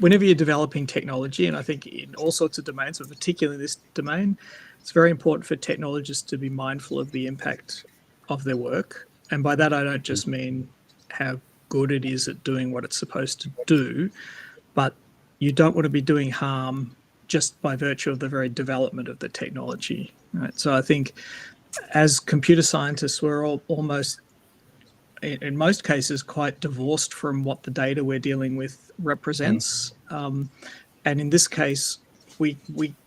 whenever you're developing technology, and I think in all sorts of domains, but particularly in this domain, it's very important for technologists to be mindful of the impact of their work. And by that, I don't just mean how good it is at doing what it's supposed to do, but you don't want to be doing harm just by virtue of the very development of the technology. Right? So I think as computer scientists, we're all almost, in most cases, quite divorced from what the data we're dealing with represents. And in this case, we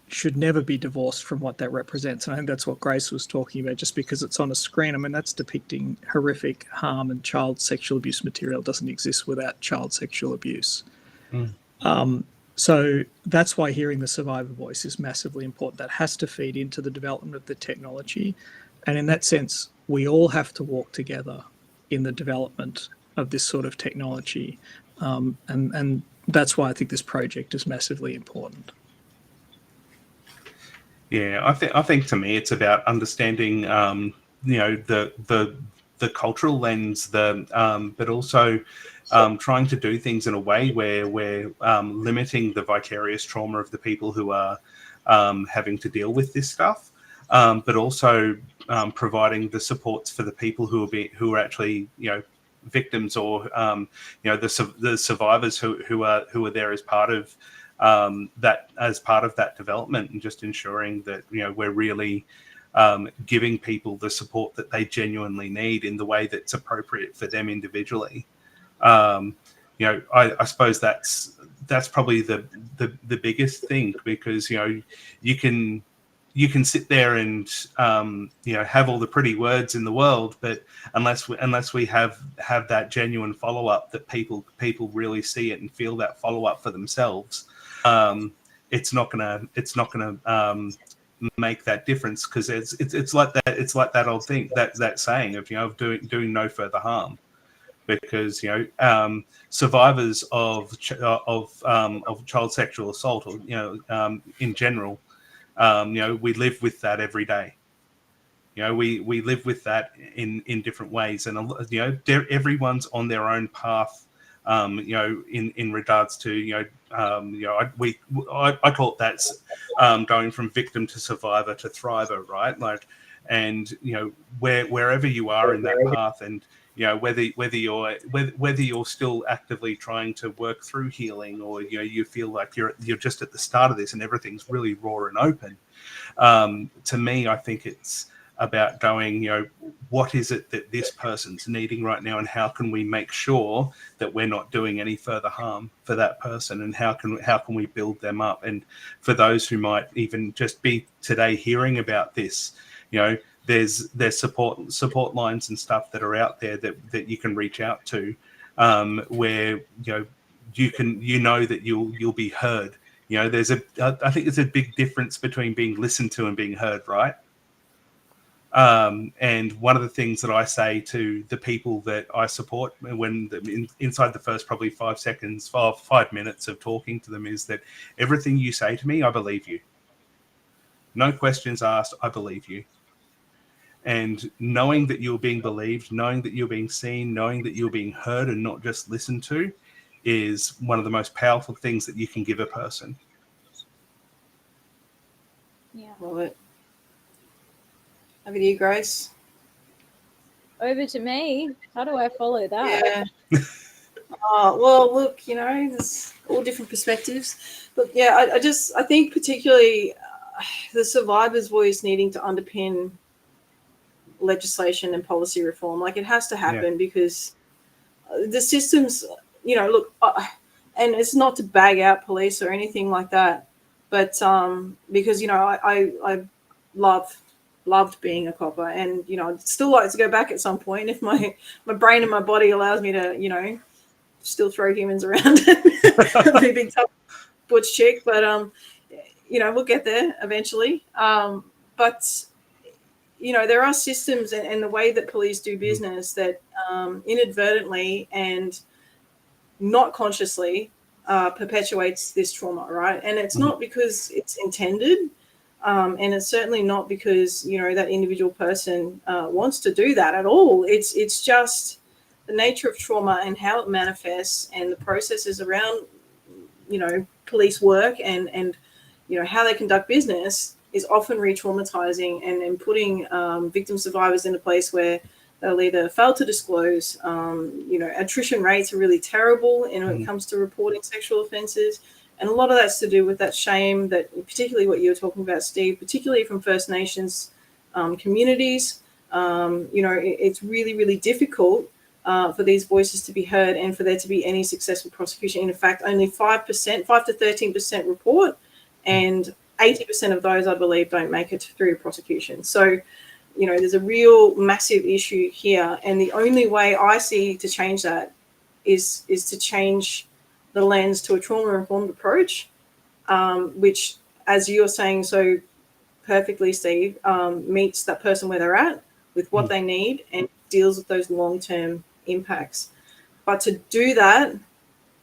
should never be divorced from what that represents. And I think that's what Grace was talking about. Just because it's on a screen, I mean, that's depicting horrific harm, and child sexual abuse material doesn't exist without child sexual abuse. So that's why hearing the survivor voice is massively important. That has to feed into the development of the technology. And in that sense, we all have to walk together in the development of this sort of technology. And that's why I think this project is massively important. Yeah, I think to me it's about understanding, the cultural lens, but also trying to do things in a way where we're limiting the vicarious trauma of the people who are having to deal with this stuff, but also providing the supports for the people who are actually victims, or the survivors who are there as part of that development, and just ensuring that we're really giving people the support that they genuinely need in the way that's appropriate for them individually. I suppose that's probably the biggest thing, because you can sit there and have all the pretty words in the world, but unless we have that genuine follow-up, that people really see it and feel that follow-up for themselves, it's not gonna make that difference, because it's like that old thing, that saying of doing no further harm, because survivors of child sexual assault, or in general, we live with that every day. We live with that in different ways, and everyone's on their own path. In regards to I call it that's going from victim to survivor to thriver, right? Like, and wherever you are in that path, and whether you're still actively trying to work through healing, or you feel like you're just at the start of this and everything's really raw and open. To me, I think it's about going, what is it that this person's needing right now, and how can we make sure that we're not doing any further harm for that person, and how can we build them up? And for those who might even just be today hearing about this, there's support lines and stuff that are out there that you can reach out to, where you can that you'll be heard. I think there's a big difference between being listened to and being heard, right? And one of the things that I say to the people that I support when inside the first probably 5 minutes of talking to them, is that everything you say to me, I believe you. No questions asked, I believe you. And knowing that you're being believed, knowing that you're being seen, knowing that you're being heard and not just listened to, is one of the most powerful things that you can give a person. Yeah. Love it. Over to you, Grace. Over to me. How do I follow that? Yeah. Well, look, there's all different perspectives, but yeah, I think particularly the survivor's voice needing to underpin legislation and policy reform. Like, it has to happen, because the systems, look, and it's not to bag out police or anything like that, but because I loved being a copper, and I'd still like to go back at some point if my brain and my body allows me to still throw humans around and be a big tough butch chick, but we'll get there eventually. But there are systems and the way that police do business that inadvertently and not consciously perpetuates this trauma, right? And it's not because it's intended, and it's certainly not because that individual person wants to do that at all. It's just the nature of trauma and how it manifests, and the processes around police work and how they conduct business is often re-traumatizing and putting victim survivors in a place where they'll either fail to disclose. Attrition rates are really terrible when it comes to reporting sexual offences. And a lot of that's to do with that shame that, particularly what you were talking about, Steve, particularly from First Nations communities. It's really, really difficult for these voices to be heard and for there to be any successful prosecution. In fact, only 5% to 13% report, and 80% of those, I believe, don't make it through prosecution. So, there's a real massive issue here. And the only way I see to change that is to change the lens to a trauma-informed approach, which, as you're saying so perfectly, Steve, meets that person where they're at with what they need and deals with those long-term impacts. But to do that,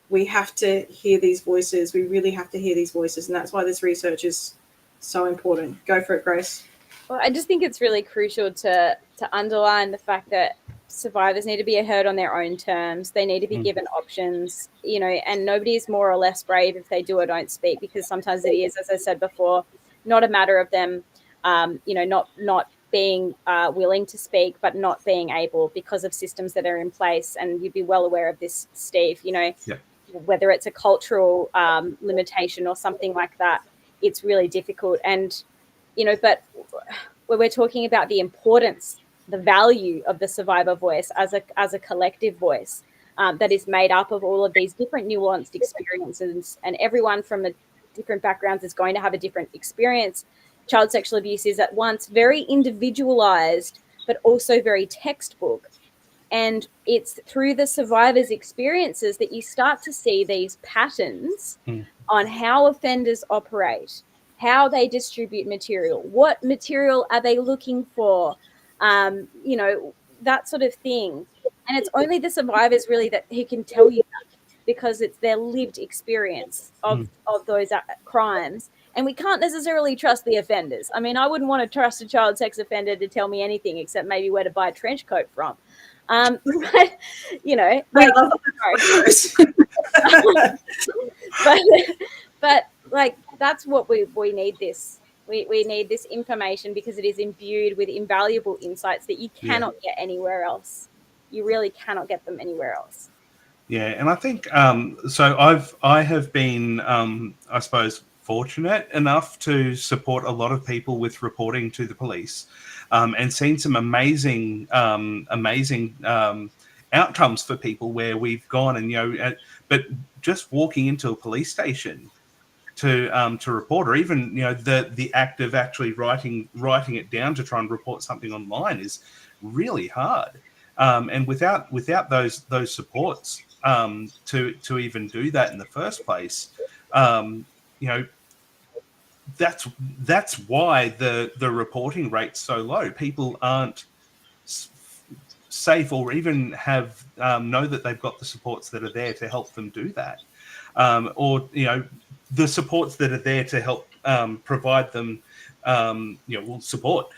we have to hear these voices. We really have to hear these voices. And that's why this research is so important. Go for it, Grace. Well, I just think it's really crucial to underline the fact that survivors need to be heard on their own terms. They need to be given options, and nobody is more or less brave if they do or don't speak, because sometimes it is, as I said before, not a matter of them, not being willing to speak, but not being able because of systems that are in place. And you'd be well aware of this, Steve, whether it's a cultural limitation or something like that, it's really difficult. And, but when we're talking about the importance, the value of the survivor voice as a collective voice that is made up of all of these different nuanced experiences, and everyone from a different backgrounds is going to have a different experience. Child sexual abuse is at once very individualized, but also very textbook. And it's through the survivors' experiences that you start to see these patterns on how offenders operate, how they distribute material, what material are they looking for, that sort of thing. And it's only the survivors really who can tell you that, because it's their lived experience of those crimes. And we can't necessarily trust the offenders. I mean, I wouldn't want to trust a child sex offender to tell me anything except maybe where to buy a trench coat from. But like, that's what we need this. We need this information because it is imbued with invaluable insights that you cannot get anywhere else. You really cannot get them anywhere else. Yeah, and I think so. I have been, I suppose, fortunate enough to support a lot of people with reporting to the police, and seen some amazing outcomes for people where we've gone and but just walking into a police station to report, or even the act of actually writing it down to try and report something online is really hard, and without those supports to even do that in the first place, that's why the reporting rate's so low. People aren't safe or even have know that they've got the supports that are there to help them do that, or the supports that are there to help provide them support,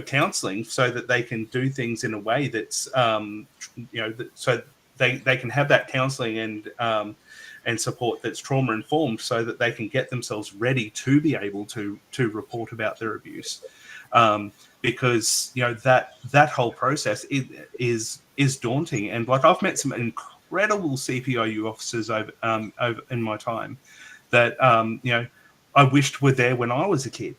counselling, so that they can do things in a way that's so they can have that counselling and support that's trauma informed, so that they can get themselves ready to be able to report about their abuse, because that whole process is daunting. And like, I've met some incredible CPIU officers over in my time that I wished were there when I was a kid,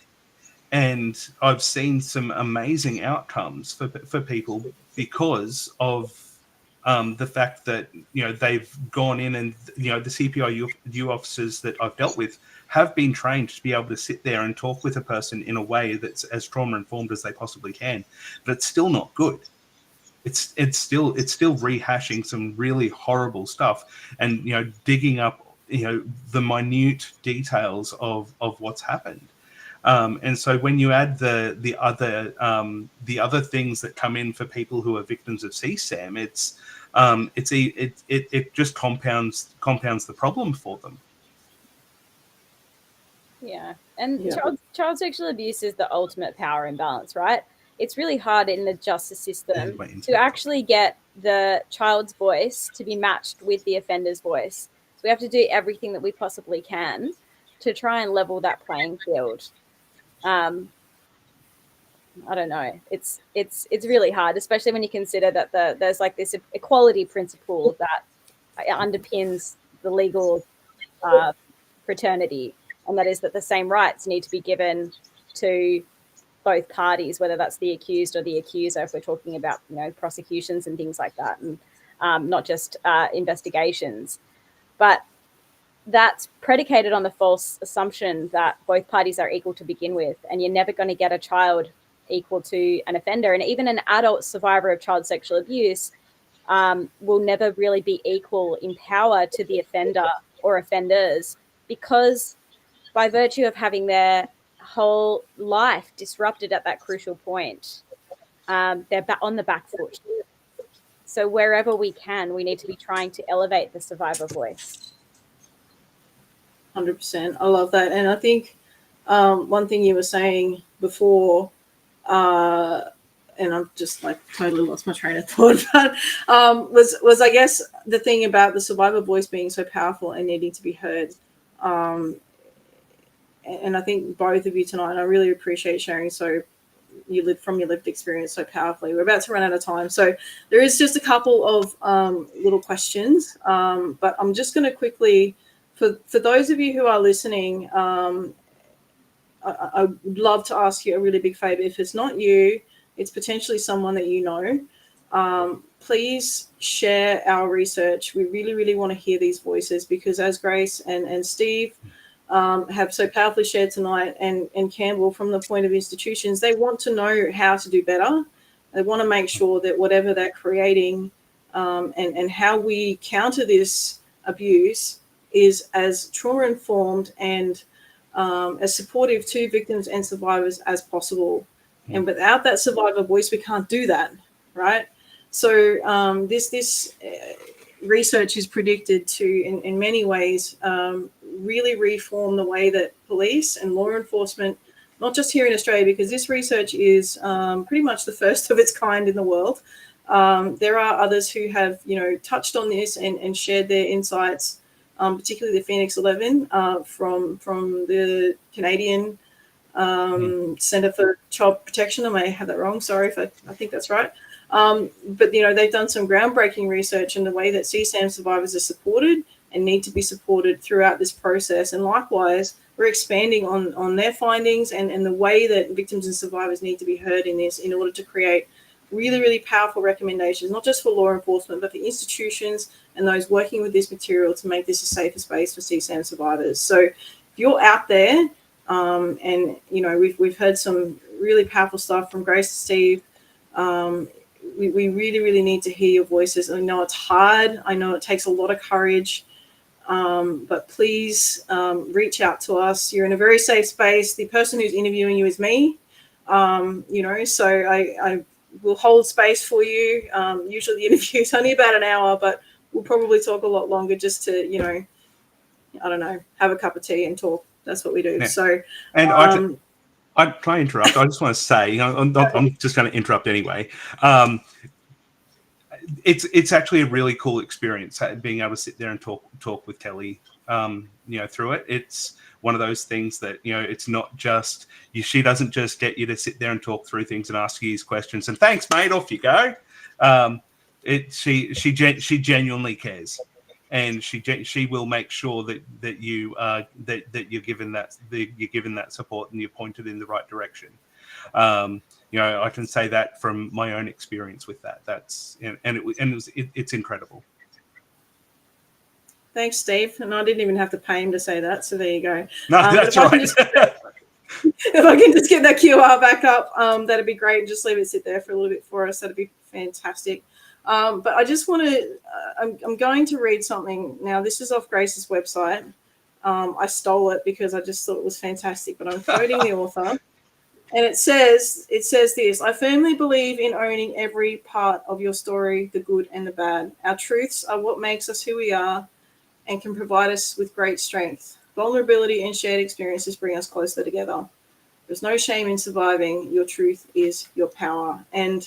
and I've seen some amazing outcomes for people because of the fact that they've gone in, and the CPIU officers that I've dealt with have been trained to be able to sit there and talk with a person in a way that's as trauma informed as they possibly can, but it's still not good. it's still rehashing some really horrible stuff, and digging up the minute details of what's happened. And so when you add the other things that come in for people who are victims of CSAM, it just compounds the problem for them. Yeah, and child sexual abuse is the ultimate power imbalance, right? It's really hard in the justice system to actually get the child's voice to be matched with the offender's voice. So we have to do everything that we possibly can to try and level that playing field. I don't know. It's really hard, especially when you consider that there's like this equality principle that underpins the legal fraternity, and that is that the same rights need to be given to both parties, whether that's the accused or the accuser, if we're talking about prosecutions and things like that, and not just investigations. But that's predicated on the false assumption that both parties are equal to begin with, and you're never going to get a child equal to an offender. And even an adult survivor of child sexual abuse will never really be equal in power to the offender or offenders, because by virtue of having their whole life disrupted at that crucial point, they're on the back foot. So wherever we can, we need to be trying to elevate the survivor voice. 100%. I love that. And I think one thing you were saying before, and I've just like totally lost my train of thought, but was I guess the thing about the survivor voice being so powerful and needing to be heard. And I think both of you tonight, I really appreciate sharing your lived experience so powerfully. We're about to run out of time, so there is just a couple of little questions, but I'm just going to quickly, for those of you who are listening, I would love to ask you a really big favor. If it's not you, it's potentially someone that you know. Please share our research. We really, really want to hear these voices, because as Grace and Steve have so powerfully shared tonight, and Campbell, from the point of institutions, they want to know how to do better. They want to make sure that whatever they're creating and how we counter this abuse is as trauma-informed and as supportive to victims and survivors as possible. And without that survivor voice, we can't do that, right? So this research is predicted to, in many ways, really reform the way that police and law enforcement, not just here in Australia, because this research is pretty much the first of its kind in the world. There are others who have, touched on this and shared their insights, particularly the Phoenix 11 from the Canadian Centre for Child Protection. I may have that wrong. Sorry if I think that's right. But, they've done some groundbreaking research in the way that CSAM survivors are supported and need to be supported throughout this process. And likewise, we're expanding on their findings and the way that victims and survivors need to be heard in this, in order to create really, really powerful recommendations, not just for law enforcement, but for institutions and those working with this material, to make this a safer space for CSAM survivors. So if you're out there, and we've heard some really powerful stuff from Grace and Steve, we really, really need to hear your voices. I know it's hard. I know it takes a lot of courage. But please reach out to us. You're in a very safe space. The person who's interviewing you is me, so I will hold space for you. Usually the interview is only about an hour, but we'll probably talk a lot longer, just to, I don't know, have a cup of tea and talk. That's what we do. Yeah. So, and I can I interrupt? I just want to say, I'm just going to interrupt anyway. It's actually a really cool experience, being able to sit there and talk with Kelly, through it. It's one of those things that, it's not just she doesn't just get you to sit there and talk through things and ask you these questions and thanks, mate, off you go. She genuinely cares, and she will make sure that you're given that support and you're pointed in the right direction. I can say that from my own experience with that. It's incredible. Thanks, Steve. And I didn't even have to pay him to say that, so there you go. No, that's right. if I can just get that QR back up, that'd be great. And just leave it sit there for a little bit for us. That'd be fantastic. But I just want to, I'm going to read something. Now, this is off Grace's website. I stole it because I just thought it was fantastic, but I'm quoting the author. And it says this: I firmly believe in owning every part of your story, the good and the bad. Our truths are what makes us who we are and can provide us with great strength. Vulnerability and shared experiences bring us closer together. There's no shame in surviving. Your truth is your power. And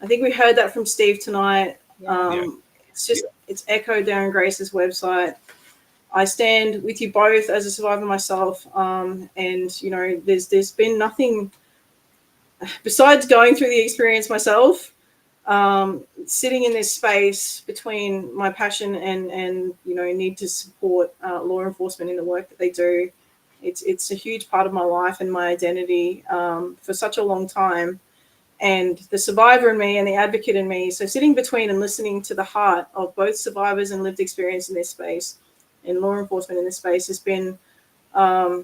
I think we heard that from Steve tonight. It's echoed there on Grace's website. I stand with you both as a survivor myself. And, there's been nothing besides going through the experience myself, sitting in this space between my passion and need to support law enforcement in the work that they do. It's a huge part of my life and my identity for such a long time. And the survivor in me and the advocate in me. So sitting between and listening to the heart of both survivors and lived experience in this space and law enforcement in this space has been, I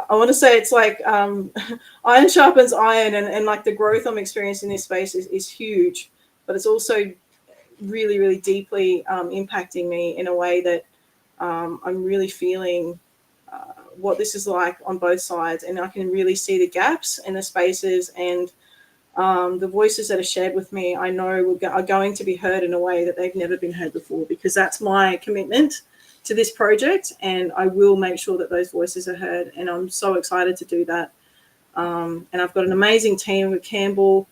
want to say it's like iron sharpens iron, and like the growth I'm experiencing in this space is huge, but it's also really, really deeply impacting me in a way that I'm really feeling what this is like on both sides. And I can really see the gaps and the spaces and the voices that are shared with me, I know are going to be heard in a way that they've never been heard before, because that's my commitment to this project, and I will make sure that those voices are heard, and I'm so excited to do that. And I've got an amazing team with Campbell,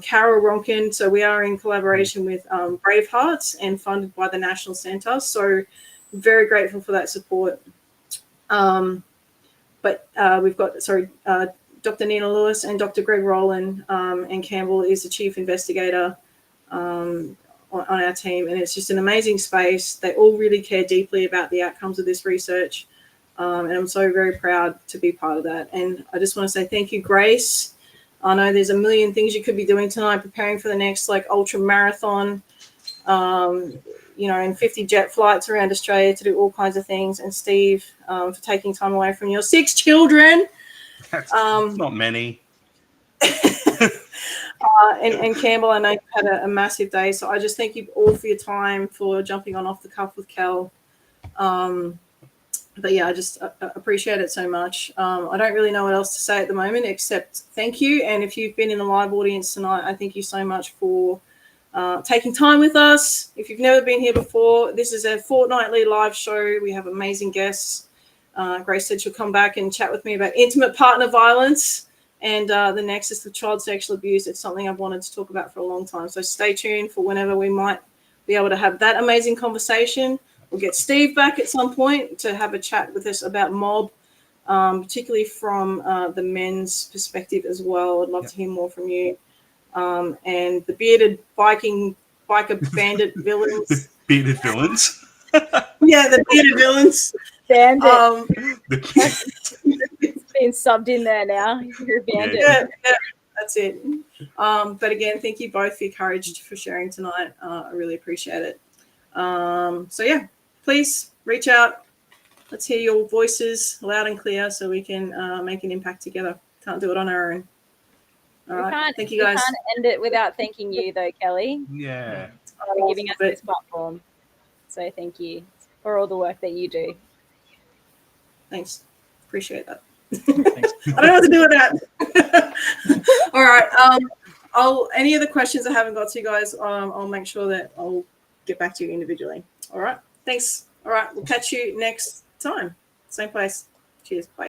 Carol Ronkin, so we are in collaboration with Bravehearts and funded by the National Centre, so very grateful for that support. But we've got, Dr. Nina Lewis and Dr. Greg Rowland, and Campbell is the chief investigator on our team, and it's just an amazing space. They all really care deeply about the outcomes of this research, and I'm so very proud to be part of that. And I just want to say thank you, Grace. I know there's a million things you could be doing tonight, preparing for the next ultra marathon, and 50 jet flights around Australia to do all kinds of things. And Steve, for taking time away from your 6 children. That's not many. And Campbell, I know you had a massive day, so I just thank you all for your time, for jumping on Off the Cuff with Kel. But yeah, I just appreciate it so much. I don't really know what else to say at the moment except thank you. And if you've been in the live audience tonight, I thank you so much for taking time with us. If you've never been here before, this is a fortnightly live show. We have amazing guests. Grace said she'll come back and chat with me about intimate partner violence and the nexus of child sexual abuse. It's something I've wanted to talk about for a long time. So stay tuned for whenever we might be able to have that amazing conversation. We'll get Steve back at some point to have a chat with us about mob, particularly from the men's perspective as well. I'd love to hear more from you. And the bearded biker bandit villains. The bearded villains? Yeah, the bearded villains. Bandit. It's been subbed in there now. You're a bandit. Yeah, that's it. But again, thank you both for your courage for sharing tonight. I really appreciate it. So yeah, please reach out. Let's hear your voices loud and clear so we can make an impact together. Can't do it on our own. All right. Thank you, guys. We can't end it without thanking you, though, Kelly. Yeah. For giving us this platform. So thank you for all the work that you do. Thanks. Appreciate that. I don't know what to do with that. All right. Any other questions I haven't got to, guys, I'll make sure that I'll get back to you individually. All right. Thanks. All right. We'll catch you next time. Same place. Cheers. Bye.